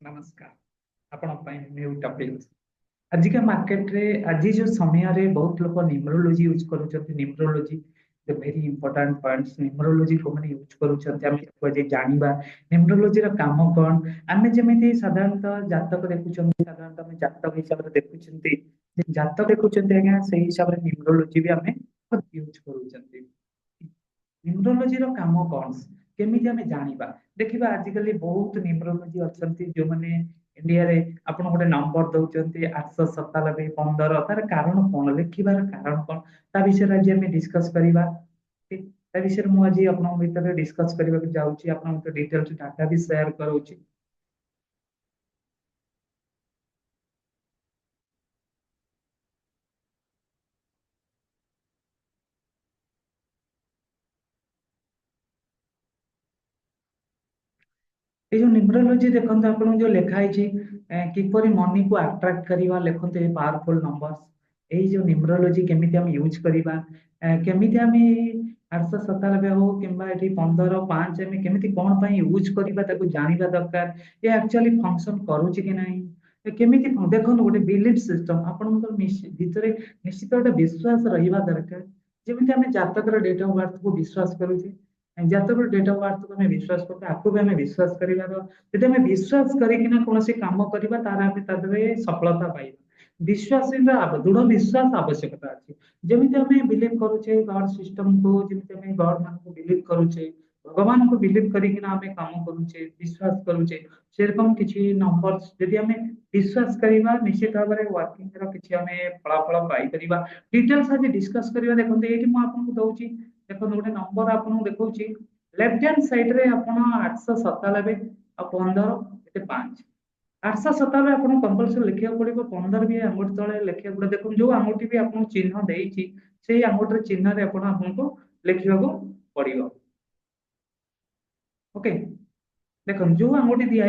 नमस्कार आपण new topic आजिका market रे आज जो समय रे बहुत लोग न्यूमरोलॉजी यूज करूछथि numerology the very important points numerology को माने यूज करूछथि हम जे जानिबा न्यूमरोलॉजी रा काम कोन आमे जेमिति साधारणतः जातक देखुछथि साधारणतः हम जातक हिसाब रे देखुछथि जातक देखुछथि आज्ञा सेही हिसाब रे न्यूमरोलॉजी भी हमें यूज करूछथि न्यूमरोलॉजी रो काम कोन केमिति हमें जानिबा देखिबा आजिकली बहुत न्यूमरोलॉजी अछंती जो माने इंडिया रे आपण गोटे नंबर दउचंती 897 15 तार कारण कोन लिखिबार कारण कोन ता विषय आज हम डिस्कस करिबा ता विषय मु आज आपण भीतर डिस्कस करिबा जाउची आपण डिटेल्स डाटा भी शेयर करूची ये जो न्यूमरोलॉजी देखते आपन जो लिखा है किपरि मनी को अट्रैक्ट करवा लिखते पावरफुल नंबर्स यही जो न्यूमरोलॉजी केमिति हम यूज करवा केमिति हम 897 हो किंबा एठी 15 5 हम केमिति कोन पई यूज करवा ताको जानिबा दरकार ये एक्चुअली फंक्शन करूची कि नहीं केमिति देखो गोटे बिलीफ सिस्टम आपन भितर निश्चित गोटे विश्वास रहिबा दरकार जेमिति हम जातक डेट ऑफ बर्थ को विश्वास करूची जातक डेट ऑफ बर्थ को हमें विश्वास करते आपको भी हमें विश्वास करिवार यदि हमें विश्वास करिकिना कोनोसी काम करिबा तार हमें तादरे सफलता पाइबा विश्वास दृढ़ विश्वास आवश्यकता अछि जेमिति हमें बिलीव करूचे गॉड सिस्टम को जेमिति हमें गॉड मान को बिलीव करूचे भगवान को बिलीव करिकिना हमें काम करूचे विश्वास करूचे सेरकम किछि नंबर्स यदि हमें विश्वास करिबा निश्चित भाव में वर्किंग रो किछि हमें फलाफल पाई परिबा डिटेल्स आज डिस्कस करिबा देखो एठी मु आपन को दउची देखो गोटे नंबर आपन देखौ लेफ्ट हैंड साइड रे आपण 897 आ 15 एते 5 897 आपण कंपलसरी लिखिया पड़िबो 15 भी अंगुठी तळे लिखिया पड़े देखो जो अंगुठी भी आपण चिन्ह देइची सेही अंगुठी रे चिन्ह रे आपण आपन को लिखियाको पड़िबो ओके देखो जो अंगुठी दिया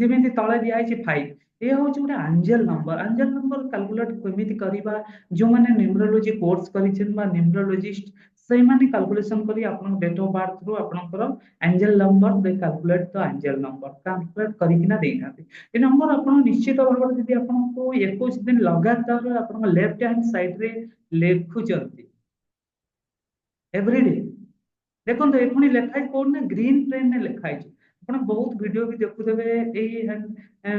जेମିତି तले दिया 5 ये हूँ गोटे एंजल नंबर कैलकुलेट केमिति करबा जो माने न्यूमरोलॉजी कोर्स करिछन बा न्यूमरोलॉजिस्ट से माने कैलकुलेशन करी आपन डेट ऑफ बर्थ रो आपनकर एंजल नंबर दे calculate the angel number calculate करिकिना देइनाते ए नंबर आपन निश्चित भाव यदि आपन को 21 दिन लगातार आपन लेफ्ट हैंड साइड रे लेखुचंती एवरीडे देखो ये पुणी लिखाई कौन ना ग्रीन पेन ने लिखाई आप बहुत वीडियो भी देखुवे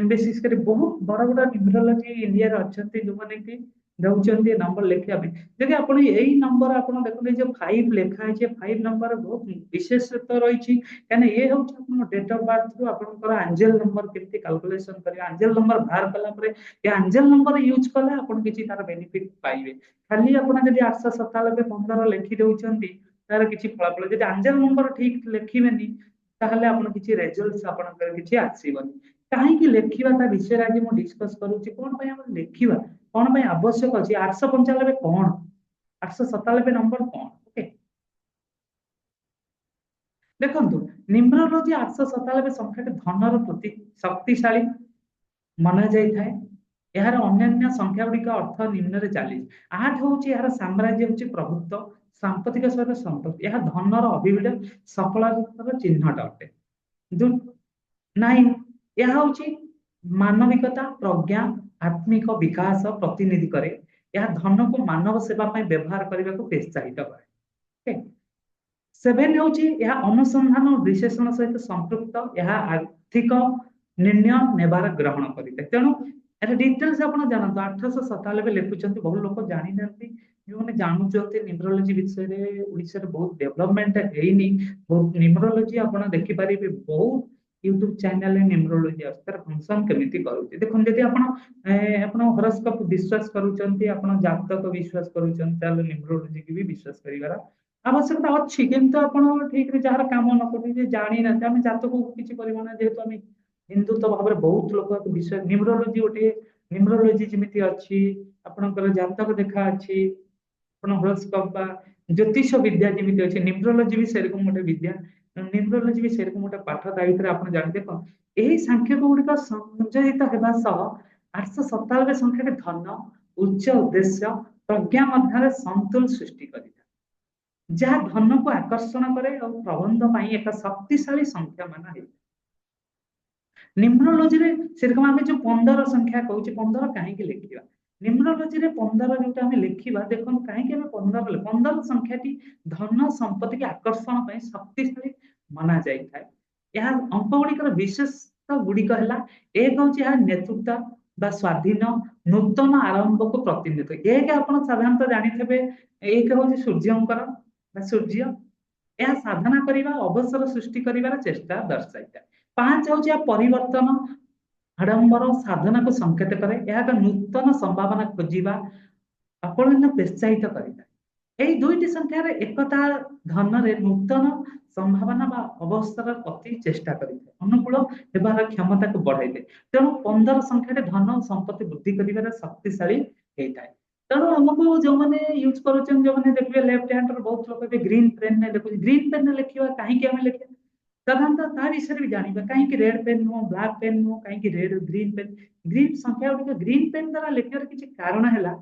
बेसिस कर बहुत बड़ा बड़ा न्यूमरोलॉजी इंडिया रे अछंती जो माने कि दउचंती नंबर लिखिया पे देखि आपण एई नंबर आपण देखले जो 5 लिखा है 5 नंबर बहुत विशेषत्व रही छी काने ये हो आपण डेट ऑफ बर्थ रो आपनकर एंजल नंबर केमती कैलकुलेशन करिया एंजल नंबर बाहर कला परे ये एंजल नंबर यूज कले आपण किछि तार बेनिफिट पाइबे खाली आपण जदि 897 15 लिखि दउचंती तार किछि फलाफल जदि एंजल नंबर ठीक लिखिबेनी ताहले आपण किछि रिजल्ट्स आपनकर किछि आसीबनी काहे कि लेखिबा ता विषय आज मु डिस्कस करूची कोन पय हम लेखिबा कोन पय आवश्यक अछि 895 कोन 897 नंबर कोन ओके देखंतु न्यूमरोलॉजी 897 संख्या के धनर प्रतीक शक्तिशाली माना जाय थाए यार अन्य संख्या गुड़िक अर्थ निम्न रे चली 8 होची यार साम्राज्य होची प्रभुत्व सांपत्तिक सहित संपत्ति यह धनर अभिविड सफलतार चिन्हट अटे नाइन यह होची मानविकता प्रज्ञा आत्मिक विकास प्रतिनिधि करे यह धन को मानव सेवा ପାଇଁ ବ୍ୟବହାର କରିବାକୁ ପ୍ରୋତ୍ସାହିତ କରେ सेवेन होची यह अनुसंधान और विश्लेषण सहित संपृक्त यह आर्थिक निर्णय नेबार ग्रहण करिते तेणु एटा डिटेल्स आपण जानत 897 लिखुचंती बहुत लोक जानि नथि जो माने जानुचंती न्यूमरोलॉजी विषय रे ओडिसा रे बहुत डेवलपमेंट हेइनी बहुत न्यूमरोलॉजी आपण देखि पारिबे बहुत यूट्यूब चैनल रे न्यूमरोलॉजी अस्तर फंक्शन केमिति करूची देखन जदि आपण हॉरोस्कोप विश्वास करूचंती आपण जातक विश्वास करूचंती ताले न्यूमरोलॉजी की भी विश्वास करिवार आवश्यकता अच्छी किंतु आपण ठीक रे जहार काम न करि जे जानि न हम जातक किछि परिमाण जेहेतु हम हिंदू तो भाबरे बहुत लोक विषय न्यूमरोलॉजी गोटे न्यूमरोलॉजी जेमिति अछि आपनकर जातक देखा अछि आपण हॉरोस्कोप बा ज्योतिष विद्या जेमिति अछि न्यूमरोलॉजी भी सेरकम गोटे विद्या न्यूमरोलॉजी भी सेरकम गोटे पाठ ता भितर आपण जानि देखो एही संख्या गुड़िक संयोजित हेबा सह 897 संख्या के धन उच्च उद्देश्य प्रज्ञा मध्य संतुलन सृष्टि करिता जहाँ धन को आकर्षण करे और प्रबंध पाई एक शक्तिशाली संख्या माना है निम्रोलोजी रे सेरकम आमे जो 15 संख्या कहूँ 15 कहीं लिखा निम्रोलोजी रे 15 जोटा आमे लिखा देखो कहीं 15 15 संख्याटी धन संपत्ति की आकर्षण पर शक्तिशाली मना जाए यह अंक गुड़िकर विशेषता गुड़िक है एक हूँ यह नेतृत्व बा स्वाधीन नूतन आरंभ को प्रतिनिधित्व एक आप साधारणतः जानी एक हूँ सूर्यंकर सूर्य यह साधना करने अवसर सृष्टि कर चेष्टा दर्शाई था 5 हूँ परिवर्तन आडंबर साधना को संकेत करे यह नूतन संभावना खोजा अपना प्रोत्साहित करें এই দুইটি সংখ্যার একতা ধନରେ নূতন সম্ভাবনা বা অবস্থার প্রতি চেষ্টা କରିଥାଏ ଅନୁକୂଳ ହେବାର କ୍ଷମତାକୁ ବଢାଇଥାଏ ତେଣୁ 15 ସଂଖ୍ୟାରେ ଧନ ସମ୍ପତ୍ତି ବୃଦ୍ଧି କରିବାର ଶକ୍ତିଶାଳୀ ହେଇଥାଏ ତେଣୁ ଆମକୁ ଯୋଉମାନେ ୟୁଜ କରୁଛନ୍ତି ଯୋଉମାନେ ଦେଖିବେ ଲେଫ୍ଟ ହ୍ୟାଣ୍ଡର ବହୁତ ଲୋକ ଏବେ ଗ୍ରୀନ ପେନ୍ ରେ ଲେଖୁଛନ୍ତି ଗ୍ରୀନ ପେନ୍ ରେ ଲେଖିବା କାହିଁକି ଆମେ ଲେଖିବା ସାଧାରଣତଃ ତା ବିଷୟରେ ବି ଜାଣିବା କାହିଁକି ରେଡ୍ ପେନ୍ ନୁହଁ ବ୍ଲାକ୍ ପେନ୍ ନୁହଁ କାହିଁକି ରେଡ୍ ଗ୍ରୀନ ପେନ୍ ଗ୍ରୀନ ସଂଖ୍ୟା ଗୁଡ଼ିକ ଗ୍ରୀନ ପେନ୍ ଦ୍ୱାରା ଲେଖିବାର କିଛି କାରଣ ହେଲା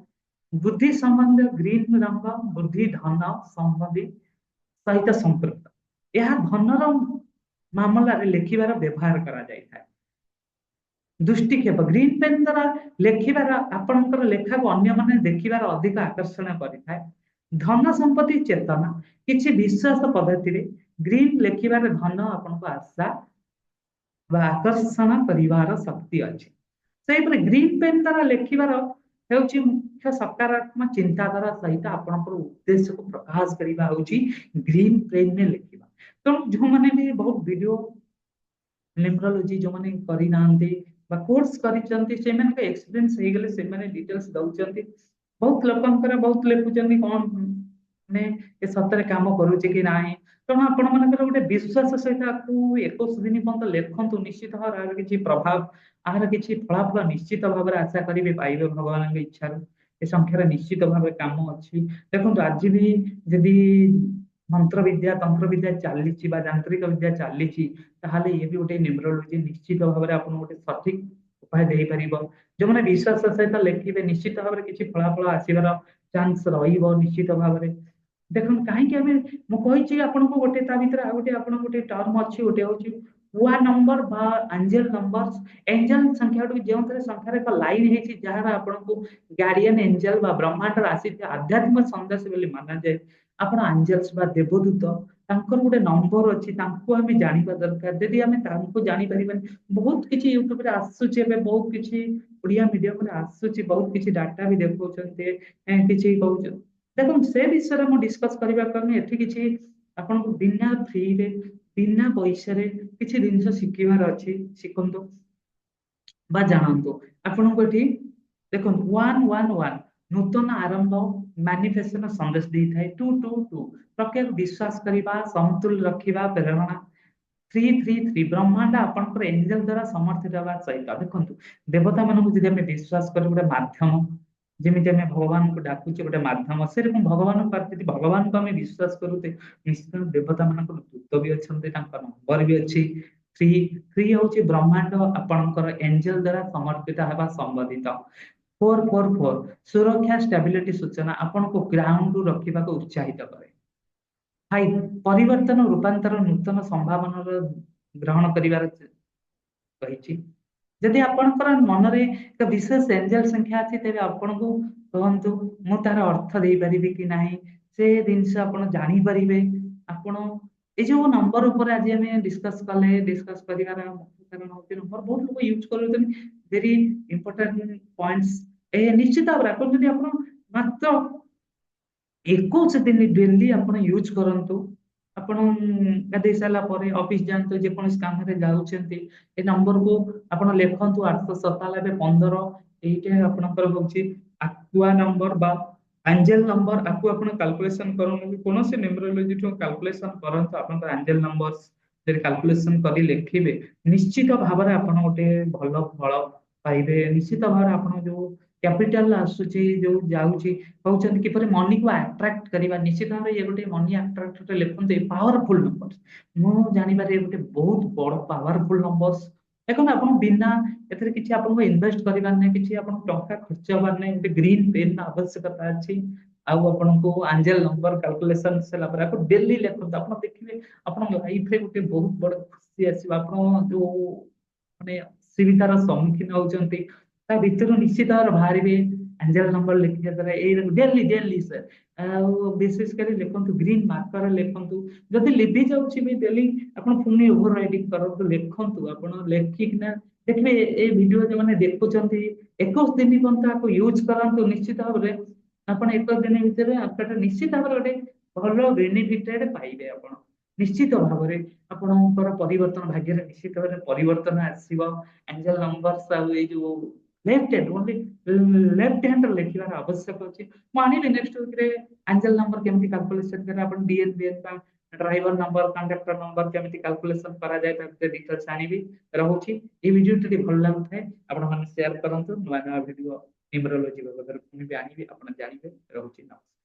बुद्धि संबंध ग्रीन रंग बुद्धि धन संबंधी सहित संपृक्त यह धनर मामला लिखार व्यवहार करा जाए दृष्टिक्षेप ग्रीन पेन द्वारा लेखार आपणकर लेखा को अन्य माने देखिबार अधिक आकर्षण करिଥାଏ धन संपत्ति चेतना किछि विश्वास पद्धति रे ग्रीन लेखिबार धन आपनको आशा बा आकर्षण करिवार शक्ति अछि सेहिपरि ग्रीन पेन द्वारा लेखिबार हेउछि मुख्य सकारात्मक चिंताधारा सहित आपणकर उद्देश्य को प्रकाश करिबा होछि ग्रीन पेन में लिखिबा तो जो माने भी बहुत वीडियो न्यूमरोलॉजी जो माने करि नांती बा कोर्स करिसंती से माने के एक्सपीरियंस हे गेले से माने डिटेल्स दउचंती बहुत लोकंकर बहुत लेखुचंती कोन ने ए सतरे काम करूची कि नाही तो आपण मानकर गोटे विश्वास सहित आपको 21 दिन पर्यंत लेखंतु निश्चित भाव आर किछि प्रभाव आर किछि फलाफल निश्चित भाव आशा करिवे पाइबे भगवान के इच्छा ए संख्यार निश्चित भाव काम अछि देखंतु आज भी यदि मंत्र विद्या तंत्र विद्या चलीची बा यांत्रिक विद्या चलीची ताहले ये भी गोटे न्यूमरोलॉजी निश्चित भाव में आपन गोटे सठिक उपाय दे परिबो जो माने विश्वास सहित लिखिबे निश्चित भाव में किछि फलाफल आसीबार चांस रहिबो निश्चित भाव में देखन काहे कि हमें मु कहि छी आपन को गोटे ता भीतर आ गोटे आपन गोटे टर्म अछि गोटे होछि हुआ नंबर बा एंजल नंबर्स एंजल संख्या जो थे संख्यार एक लाइन है जहां आपन को गार्डियन एंजल बा ब्रह्मांड राशि आध्यात्मिक संदेश बोली माना जाए आपण एंजल्स बा देवदूत तांकर गोटे नंबर अछि तांको हमें जानिबा दरकार यदि हमें तांको जानि परिबन बहुत किछि यूट्यूब रे आसुचे बे बहुत किछि ओडिया मीडियम रे आसुची बहुत किछि डाटा भी देखौचंते किछि कहउछ देखो से विषय में डिस्कस करबा करने एथि किछि आपन को बिना फ्री रे बिना पैसा रे किछि जिंस शिखिबार अछि शिखंतु बा जानंतु आपन को एथि देखो 111 नूतन आरंभ मैनिफेस्टेशन संदेश दी थाए 222 प्रत्येक विश्वास करबा समतुल रखिबा प्रेरणा 333 ब्रह्मांड आपनकर एंजल द्वारा समर्थित होगा सहित देखंतु देवता मानक जदि हमें विश्वास कर गोटे माध्यम जेमिति हमें भगवान को डाकुचे गोटे माध्यम से रकम भगवान पर यदि भगवान को हमें विश्वास करूते निश्चित देवता मानक दूत भी अच्छे नंबर भी अच्छी थ्री थ्री हूँ ब्रह्मांड आपणकर एंजल द्वारा समर्पित होगा संबंधित 444 सुरक्षा स्टेबिलिटी सूचना आपन को ग्राउंड रु रखिबा को उत्साहित करे 5 परिवर्तन रूपांतर नूतन संभावना ग्रहण करिवार कहिछि यदि आपणकर मन रे एक विशेष एंजल संख्या अछि तेबे आपन को कहंतु मु तार अर्थ देई परिबि कि नाही से दिनस आपन जानि परिबे आपन ए जो नंबर ऊपर आज हमें डिस्कस कले डिस्कस करिवार मुख्य कारण होते नंबर बहुत लोग यूज करते वेरी इंपोर्टेंट पॉइंट्स ए निश्चित भाव आपन यदि आपन मात्र 21 दिन डेली आपन यूज करंतु ଆପଣ ଗାଧେଇ ସାରିଲା ପରେ ଅଫିସ ଯାଆନ୍ତୁ ଯେକୌଣସି କାମରେ ଯାଉଛନ୍ତି ଏ ନମ୍ବରକୁ ଆପଣ ଲେଖନ୍ତୁ 897 15 ଏଇଟା ଆପଣଙ୍କର ହଉଛି ଆକ୍ୱା ନମ୍ବର ବା ଆଞ୍ଜେଲ ନମ୍ବର ଆକୁ ଆପଣ କାଲକୁଲେସନ କରନ୍ତୁ କୌଣସି ନ୍ୟୁମରୋଲୋଜି ଠୁ କାଲକୁଲେସନ କରନ୍ତୁ ଆପଣଙ୍କର ଆଞ୍ଜେଲ ନମ୍ବର ଯଦି କାଲକୁଲେସନ କରି ଲେଖିବେ ନିଶ୍ଚିତ ଭାବରେ ଆପଣ ଗୋଟେ ଭଲ ଫଳ ପାଇବେ ନିଶ୍ଚିତ ଭାବରେ ଆପଣ ଯୋଉ କ୍ୟାପିଟାଲ ଆସୁଛି ଯୋଉ ଯାଉଛି କହୁଛନ୍ତି କିପରି ମନି को ଆଟ୍ରାକ୍ଟ କରିବା ନିଶ୍ଚିତ ଭାବରେ ଏ ଗୋଟେ ମନି ଆଟ୍ରାକ୍ଟ ଲେଖନ୍ତୁ ପାୱାରଫୁଲ ନମ୍ବର ମୁଁ ଜାଣିବାରେ ଗୋଟେ ବହୁତ ବଡ ପାୱାରଫୁଲ ନମ୍ବର ଦେଖନ୍ତୁ ଆପଣ ବିନା ଏଥିରେ କିଛି ଆପଣଙ୍କୁ ଇନଭେଷ୍ଟ କରିବାର ନାହିଁ କିଛି ଆପଣ ଟଙ୍କା ଖର୍ଚ୍ଚ ହବାର ନାହିଁ ଗୋଟେ ଗ୍ରୀନ ପେନ୍ ଆବଶ୍ୟକତା ଅଛି ଆଉ ଆପଣଙ୍କୁ ଆଞ୍ଜେଲ ନମ୍ବର କାଲକୁଲେସନ ହେଲା ପରେ ଆପଣ ଡେଲି ଲେଖନ୍ତୁ ଆପଣ ଦେଖିବେ ଆପଣ ଲାଇଫରେ ଗୋଟେ ବହୁତ ବଡ ଖୁସି ଆସିବ ଆପଣ ଯୋଉ ମାନେ ଅସୁବିଧାର ସମ୍ମୁଖୀନ ହଉଛନ୍ତି ତା ଭିତରୁ ନିଶ୍ଚିତ ଭାବରେ ବାହାରିବେ। ଆଞ୍ଜେଲ ନମ୍ବର ଲେଖିବା ଦ୍ୱାରା ଏଇ ଡେଲି ଡେଲି ସାର୍ ଆଉ ବିଶେଷ କରି ଲେଖନ୍ତୁ ଗ୍ରୀନ ମାର୍କର ଲେଖନ୍ତୁ। ଯଦି ଲିଭି ଯାଉଛି ବି ଡେଲି ଆପଣ ପୁଣି ଓଭର ରାଇଡିଂ କରନ୍ତୁ ଲେଖନ୍ତୁ ଆପଣ ଲେଖିକିନା ଦେଖିବେ ଏଇ ଭିଡିଓ ଯୋଉମାନେ ଦେଖୁଛନ୍ତି 21 ଦିନ ପର୍ଯ୍ୟନ୍ତ ଆକୁ ୟୁଜ କରନ୍ତୁ ନିଶ୍ଚିତ ଭାବରେ ଆପଣ 21 ଦିନ ଭିତରେ ଆପଣଟା ନିଶ୍ଚିତ ଭାବରେ ଗୋଟେ ଭଲ ବେନିଫିଟେଡ ପାଇବେ ଆପଣ ନିଶ୍ଚିତ ଭାବରେ ଆପଣଙ୍କର ପରିବର୍ତ୍ତନ ଭାଗ୍ୟରେ ନିଶ୍ଚିତ ଭାବରେ ପରିବର୍ତ୍ତନ ଆସିବ। ଆଞ୍ଜେଲ ନମ୍ବରସ ଆଉ ଏଇ ଯୋଉ left hand only left hand ଲେଖିବାର ଆବଶ୍ୟକ ଅଛି। ମୁଁ ଆଣିବି ନେକ୍ସଟ ୱିକରେ ଆଞ୍ଜେଲ ନମ୍ବର କେମିତି କାଲକୁଲେସନ କରେ ଆପଣ ଡିଏନବିଏନ ବା ଡ୍ରାଇଭର ନମ୍ବର କଣ୍ଡକ୍ଟର ନମ୍ବର କେମିତି କାଲକୁଲେସନ କରାଯାଏ ତା ଭିତରେ ଡିଟେଲ୍ସ ଆଣିବି। ରହୁଛି ଏଇ ଭିଡିଓ ଯଦି ଭଲ ଲାଗୁଥାଏ ଆପଣ ମାନେ ସେୟାର କରନ୍ତୁ। ନୂଆ ନୂଆ ଭିଡିଓ ନ୍ୟୁମରୋଲୋଜି ବାବଦରେ ପୁଣି ବି ଆଣିବି ଆପଣ ଜାଣିବେ। ରହୁଛି ନମସ୍କାର।